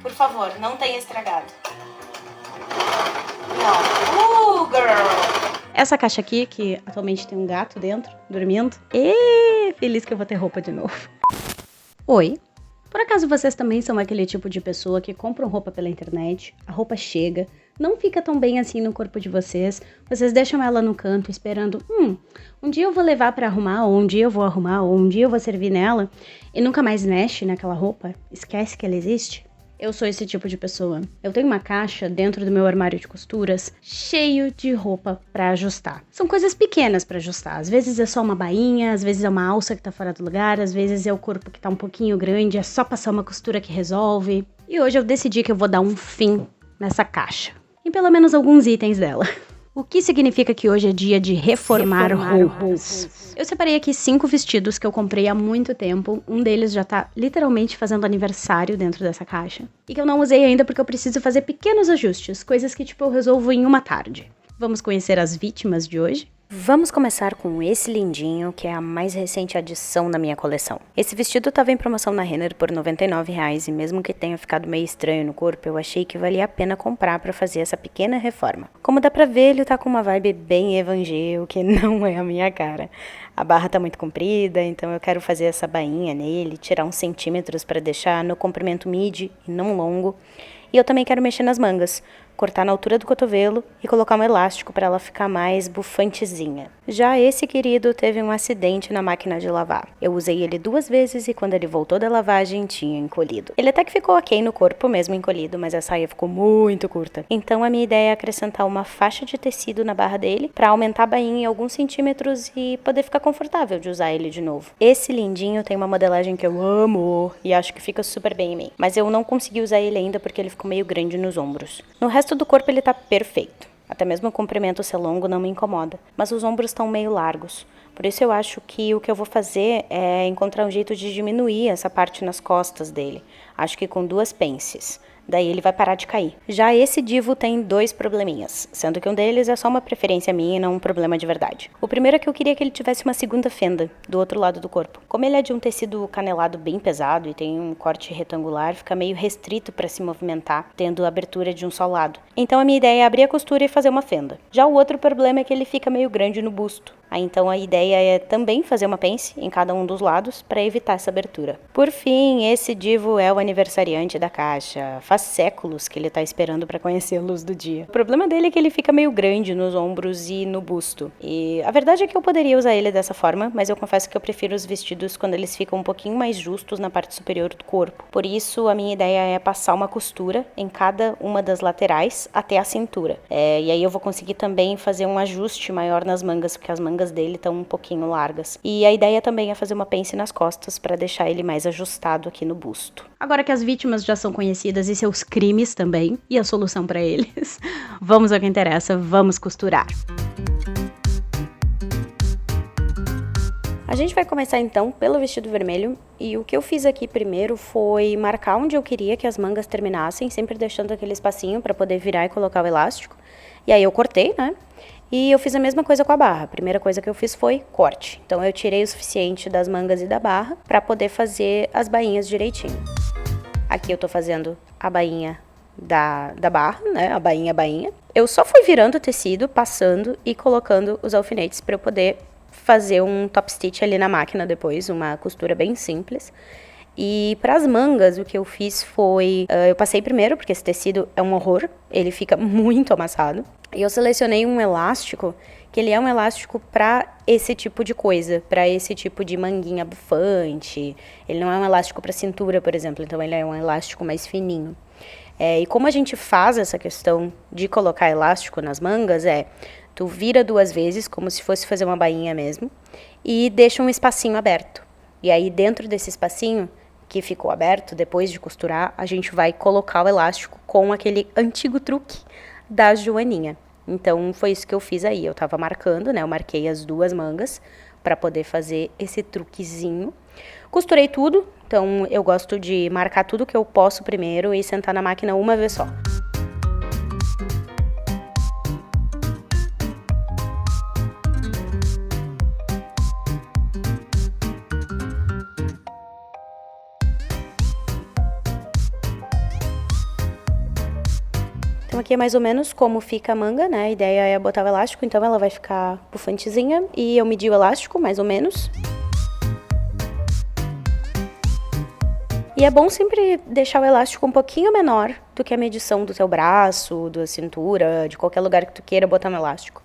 Por favor, não tenha estragado. Não. Girl! Essa caixa aqui, que atualmente tem um gato dentro, dormindo. E feliz que eu vou ter roupa de novo. Oi. Por acaso vocês também são aquele tipo de pessoa que compram roupa pela internet, a roupa chega, não fica tão bem assim no corpo de vocês deixam ela no canto esperando, um dia eu vou levar pra arrumar, ou um dia eu vou arrumar, ou um dia eu vou servir nela, e nunca mais mexe naquela roupa, esquece que ela existe? Eu sou esse tipo de pessoa. Eu tenho uma caixa dentro do meu armário de costuras cheio de roupa pra ajustar. São coisas pequenas pra ajustar. Às vezes é só uma bainha, às vezes é uma alça que tá fora do lugar, às vezes é o corpo que tá um pouquinho grande, é só passar uma costura que resolve. E hoje eu decidi que eu vou dar um fim nessa caixa. Em pelo menos alguns itens dela. O que significa que hoje é dia de reformar roupas. Eu separei aqui 5 vestidos que eu comprei há muito tempo. Um deles já tá literalmente fazendo aniversário dentro dessa caixa. E que eu não usei ainda porque eu preciso fazer pequenos ajustes. Coisas que eu resolvo em uma tarde. Vamos conhecer as vítimas de hoje? Vamos começar com esse lindinho, que é a mais recente adição na minha coleção. Esse vestido estava em promoção na Renner por R$ 99,00 e mesmo que tenha ficado meio estranho no corpo, eu achei que valia a pena comprar para fazer essa pequena reforma. Como dá pra ver, ele tá com uma vibe bem evangel, que não é a minha cara. A barra tá muito comprida, então eu quero fazer essa bainha nele, tirar uns centímetros para deixar no comprimento mid e não longo. E eu também quero mexer nas mangas, cortar na altura do cotovelo e colocar um elástico para ela ficar mais bufantezinha. Já esse querido teve um acidente na máquina de lavar. Eu usei ele 2 vezes e quando ele voltou da lavagem tinha encolhido. Ele até que ficou ok no corpo mesmo encolhido, mas a saia ficou muito curta. Então a minha ideia é acrescentar uma faixa de tecido na barra dele para aumentar a bainha em alguns centímetros e poder ficar confortável de usar ele de novo. Esse lindinho tem uma modelagem que eu amo e acho que fica super bem em mim, mas eu não consegui usar ele ainda porque ele ficou meio grande nos ombros. No resto do corpo ele tá perfeito. Até mesmo o comprimento ser longo não me incomoda. Mas os ombros estão meio largos. Por isso eu acho que o que eu vou fazer é encontrar um jeito de diminuir essa parte nas costas dele. Acho que com 2 pences. Daí ele vai parar de cair. Já esse divo tem 2 probleminhas, sendo que um deles é só uma preferência minha e não um problema de verdade. O primeiro é que eu queria que ele tivesse uma segunda fenda do outro lado do corpo. Como ele é de um tecido canelado bem pesado e tem um corte retangular, fica meio restrito para se movimentar, tendo a abertura de um só lado. Então a minha ideia é abrir a costura e fazer uma fenda. Já o outro problema é que ele fica meio grande no busto. Então a ideia é também fazer uma pence em cada um dos lados para evitar essa abertura. Por fim, esse divo é o aniversariante da caixa. Faz séculos que ele tá esperando para conhecer a luz do dia. O problema dele é que ele fica meio grande nos ombros e no busto. E a verdade é que eu poderia usar ele dessa forma, mas eu confesso que eu prefiro os vestidos quando eles ficam um pouquinho mais justos na parte superior do corpo. Por isso, a minha ideia é passar uma costura em cada uma das laterais até a cintura. E aí eu vou conseguir também fazer um ajuste maior nas mangas, porque as mangas dele estão um pouquinho largas. E a ideia também é fazer uma pence nas costas para deixar ele mais ajustado aqui no busto. Agora que as vítimas já são conhecidas e seus crimes também, e a solução para eles, vamos ao que interessa, vamos costurar. A gente vai começar então pelo vestido vermelho, e o que eu fiz aqui primeiro foi marcar onde eu queria que as mangas terminassem, sempre deixando aquele espacinho para poder virar e colocar o elástico. E aí eu cortei, né? E eu fiz a mesma coisa com a barra. A primeira coisa que eu fiz foi corte. Então eu tirei o suficiente das mangas e da barra para poder fazer as bainhas direitinho. Aqui eu tô fazendo a bainha da barra, né? A bainha. Eu só fui virando o tecido, passando e colocando os alfinetes para eu poder fazer um top stitch ali na máquina depois, uma costura bem simples. E para as mangas, o que eu fiz foi... eu passei primeiro, porque esse tecido é um horror, ele fica muito amassado. E eu selecionei um elástico, que ele é um elástico para esse tipo de coisa, para esse tipo de manguinha bufante. Ele não é um elástico para cintura, por exemplo, então ele é um elástico mais fininho. E como a gente faz essa questão de colocar elástico nas mangas, tu vira 2 vezes, como se fosse fazer uma bainha mesmo, e deixa um espacinho aberto. E aí dentro desse espacinho que ficou aberto, depois de costurar, a gente vai colocar o elástico com aquele antigo truque da Joaninha. Então foi isso que eu fiz aí, eu tava marcando, né, eu marquei as 2 mangas para poder fazer esse truquezinho. Costurei tudo, então eu gosto de marcar tudo que eu posso primeiro e sentar na máquina uma vez só. Então aqui é mais ou menos como fica a manga, né? A ideia é botar o elástico, então ela vai ficar bufantezinha. E eu medi o elástico, mais ou menos. E é bom sempre deixar o elástico um pouquinho menor do que a medição do teu braço, da cintura, de qualquer lugar que tu queira botar no elástico.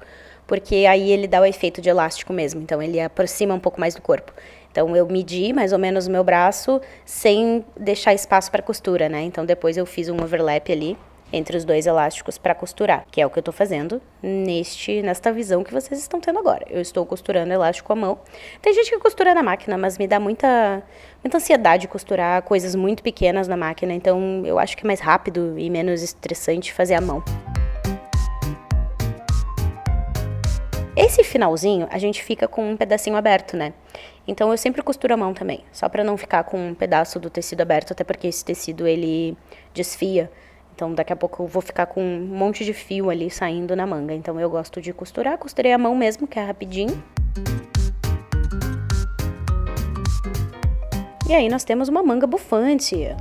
Porque aí ele dá o efeito de elástico mesmo, então ele aproxima um pouco mais do corpo. Então eu medi mais ou menos o meu braço sem deixar espaço para costura, né? Então depois eu fiz um overlap ali entre os dois elásticos para costurar, que é o que eu tô fazendo nesta visão que vocês estão tendo agora. Eu estou costurando elástico à mão. Tem gente que costura na máquina, mas me dá muita ansiedade costurar coisas muito pequenas na máquina, então eu acho que é mais rápido e menos estressante fazer à mão. Esse finalzinho, a gente fica com um pedacinho aberto, né? Então eu sempre costuro à mão também, só para não ficar com um pedaço do tecido aberto, até porque esse tecido ele desfia. Então daqui a pouco eu vou ficar com um monte de fio ali saindo na manga. Então eu gosto de costurar, costurei à mão mesmo, que é rapidinho. E aí nós temos uma manga bufante. E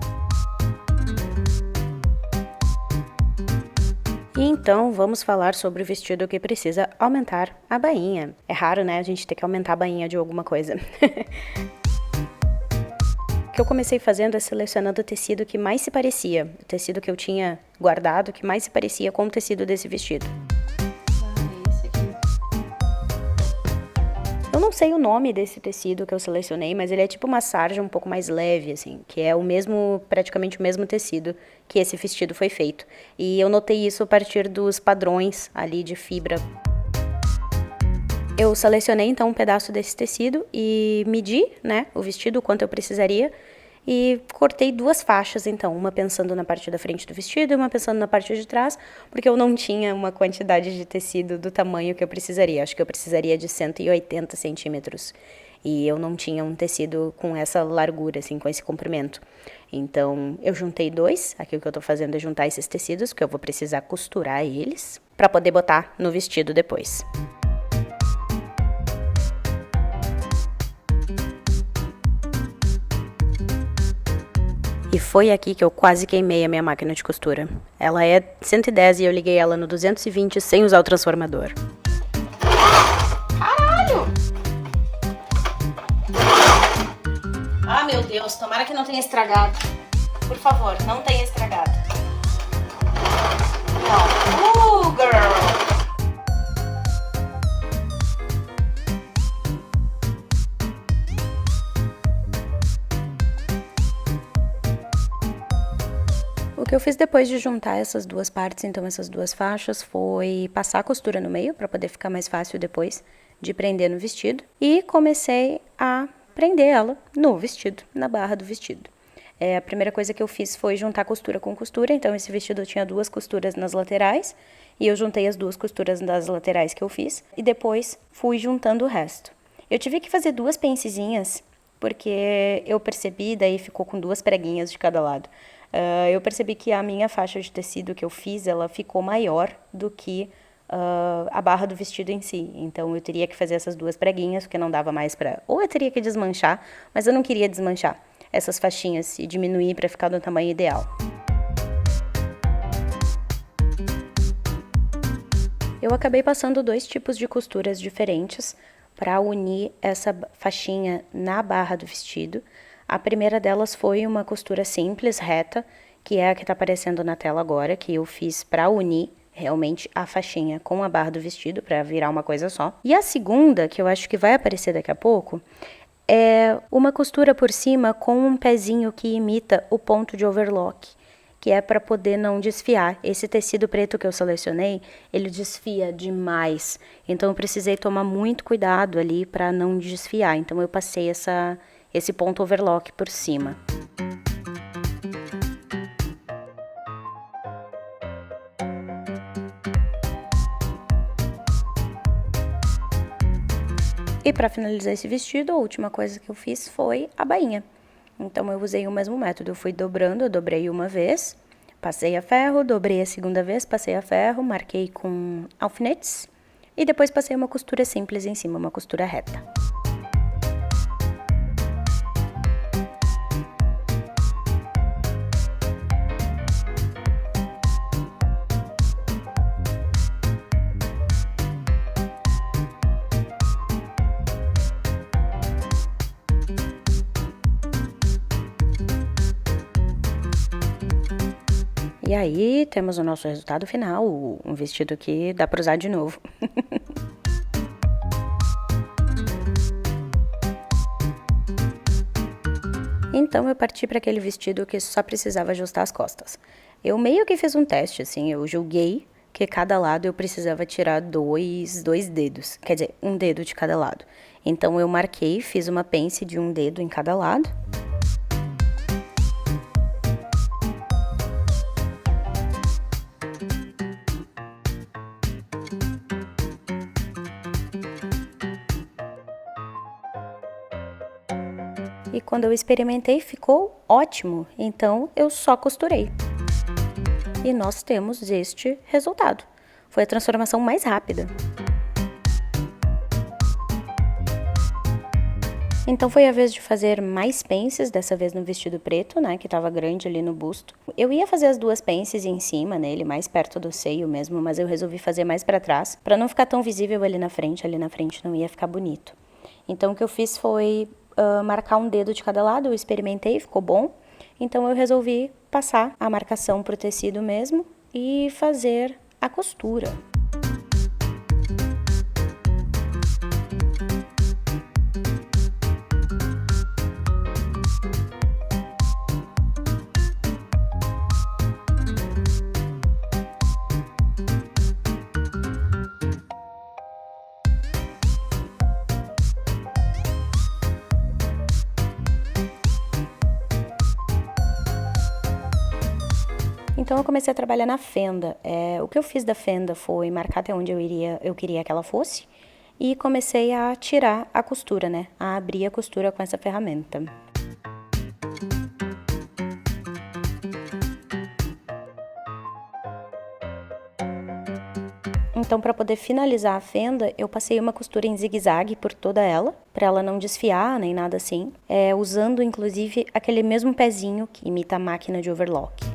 então vamos falar sobre o vestido que precisa aumentar a bainha. É raro, né, a gente ter que aumentar a bainha de alguma coisa. O que eu comecei fazendo é selecionando o tecido que mais se parecia, o tecido que eu tinha guardado, que mais se parecia com o tecido desse vestido. Esse aqui. Eu não sei o nome desse tecido que eu selecionei, mas ele é tipo uma sarja um pouco mais leve, assim, que é praticamente o mesmo tecido que esse vestido foi feito. E eu notei isso a partir dos padrões ali de fibra. Eu selecionei então um pedaço desse tecido e medi, né, o vestido, o quanto eu precisaria, e cortei duas faixas então, uma pensando na parte da frente do vestido e uma pensando na parte de trás, porque eu não tinha uma quantidade de tecido do tamanho que eu precisaria. Acho que eu precisaria de 180 centímetros e eu não tinha um tecido com essa largura, assim, com esse comprimento. Então eu juntei dois. Aqui o que eu tô fazendo é juntar esses tecidos, porque eu vou precisar costurar eles para poder botar no vestido depois. E foi aqui que eu quase queimei a minha máquina de costura. Ela é 110 e eu liguei ela no 220 sem usar o transformador. Caralho! Ah, meu Deus, tomara que não tenha estragado. Por favor, não tenha estragado. Não. Girl! O que eu fiz depois de juntar essas duas partes, então essas duas faixas, foi passar a costura no meio para poder ficar mais fácil depois de prender no vestido. E comecei a prender ela no vestido, na barra do vestido. A primeira coisa que eu fiz foi juntar costura com costura, então esse vestido tinha duas costuras nas laterais, e eu juntei as duas costuras das laterais que eu fiz, e depois fui juntando o resto. Eu tive que fazer duas pencezinhas, porque eu percebi, daí ficou com duas preguinhas de cada lado. Eu percebi que a minha faixa de tecido que eu fiz, ela ficou maior do que a barra do vestido em si. Então eu teria que fazer essas duas preguinhas, porque não dava mais para... Ou eu teria que desmanchar, mas eu não queria desmanchar essas faixinhas e diminuir para ficar no tamanho ideal. Eu acabei passando dois tipos de costuras diferentes para unir essa faixinha na barra do vestido. A primeira delas foi uma costura simples, reta, que é a que está aparecendo na tela agora, que eu fiz para unir realmente a faixinha com a barra do vestido, para virar uma coisa só. E a segunda, que eu acho que vai aparecer daqui a pouco, é uma costura por cima com um pezinho que imita o ponto de overlock, que é para poder não desfiar. Esse tecido preto que eu selecionei, ele desfia demais, então eu precisei tomar muito cuidado ali para não desfiar. Então eu passei esse ponto overlock por cima. E para finalizar esse vestido, a última coisa que eu fiz foi a bainha. Então eu usei o mesmo método, eu fui dobrando, eu dobrei uma vez, passei a ferro, dobrei a segunda vez, passei a ferro, marquei com alfinetes e depois passei uma costura simples em cima, uma costura reta. E aí temos o nosso resultado final, um vestido que dá pra usar de novo. Então eu parti para aquele vestido que só precisava ajustar as costas. Eu meio que fiz um teste, assim, eu julguei que cada lado eu precisava tirar dois dedos, quer dizer, um dedo de cada lado. Então eu marquei, fiz uma pence de um dedo em cada lado. E quando eu experimentei, ficou ótimo, então eu só costurei. E nós temos este resultado. Foi a transformação mais rápida. Então foi a vez de fazer mais pences, dessa vez no vestido preto, né, que estava grande ali no busto. Eu ia fazer as 2 pences em cima nele, mais perto do seio mesmo, mas eu resolvi fazer mais para trás, para não ficar tão visível ali na frente não ia ficar bonito. Então o que eu fiz foi marcar um dedo de cada lado, eu experimentei, ficou bom. Então eu resolvi passar a marcação pro tecido mesmo e fazer a costura. Então eu comecei a trabalhar na fenda. O que eu fiz da fenda foi marcar até onde eu queria que ela fosse e comecei a tirar a costura, né? A abrir a costura com essa ferramenta. Então, para poder finalizar a fenda, eu passei uma costura em zigue-zague por toda ela, para ela não desfiar nem nada assim, usando inclusive aquele mesmo pezinho que imita a máquina de overlock.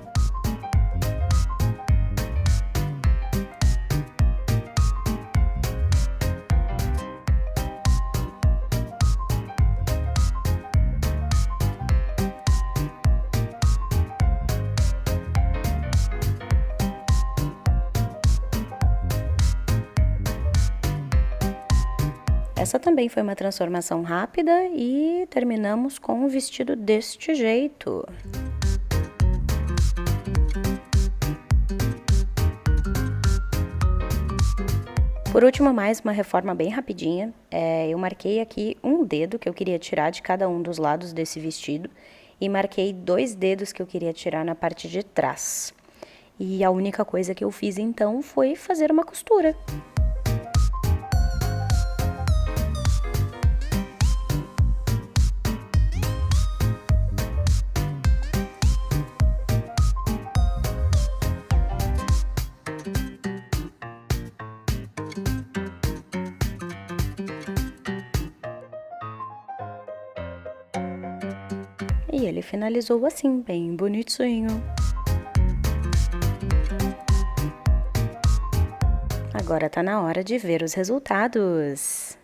Essa também foi uma transformação rápida e terminamos com um vestido deste jeito. Por último, mais uma reforma bem rapidinha. Eu marquei aqui um dedo que eu queria tirar de cada um dos lados desse vestido e marquei 2 dedos que eu queria tirar na parte de trás. E a única coisa que eu fiz então foi fazer uma costura. E ele finalizou assim, bem bonitinho. Agora tá na hora de ver os resultados.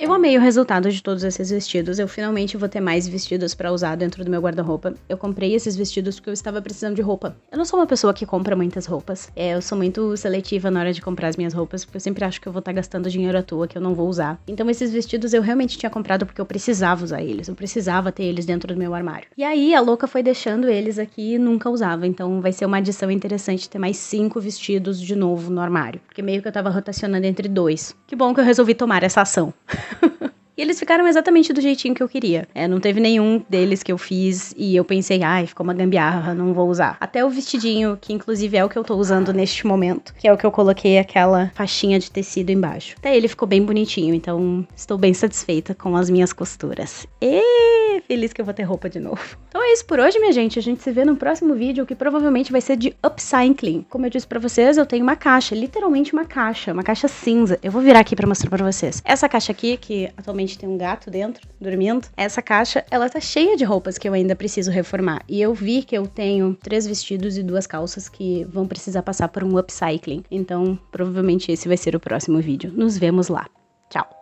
Eu amei o resultado de todos esses vestidos, eu finalmente vou ter mais vestidos pra usar dentro do meu guarda-roupa. Eu comprei esses vestidos porque eu estava precisando de roupa. Eu não sou uma pessoa que compra muitas roupas, eu sou muito seletiva na hora de comprar as minhas roupas, porque eu sempre acho que eu vou estar gastando dinheiro à toa, que eu não vou usar. Então esses vestidos eu realmente tinha comprado porque eu precisava usar eles, eu precisava ter eles dentro do meu armário. E aí a louca foi deixando eles aqui e nunca usava, então vai ser uma adição interessante ter mais 5 vestidos de novo no armário, porque meio que eu tava rotacionando entre 2. Que bom que eu resolvi tomar essa ação. E eles ficaram exatamente do jeitinho que eu queria. Não teve nenhum deles que eu fiz e eu pensei, ai, ficou uma gambiarra, não vou usar. Até o vestidinho, que inclusive é o que eu tô usando neste momento, que é o que eu coloquei aquela faixinha de tecido embaixo. Até ele ficou bem bonitinho, então estou bem satisfeita com as minhas costuras. E feliz que eu vou ter roupa de novo. Então é isso por hoje, minha gente. A gente se vê no próximo vídeo, que provavelmente vai ser de upcycling. Como eu disse pra vocês, eu tenho uma caixa, literalmente uma caixa cinza. Eu vou virar aqui pra mostrar pra vocês. Essa caixa aqui, que atualmente tem um gato dentro, dormindo. Essa caixa, ela tá cheia de roupas que eu ainda preciso reformar. E eu vi que eu tenho 3 vestidos e 2 calças que vão precisar passar por um upcycling. Então, provavelmente esse vai ser o próximo vídeo. Nos vemos lá. Tchau!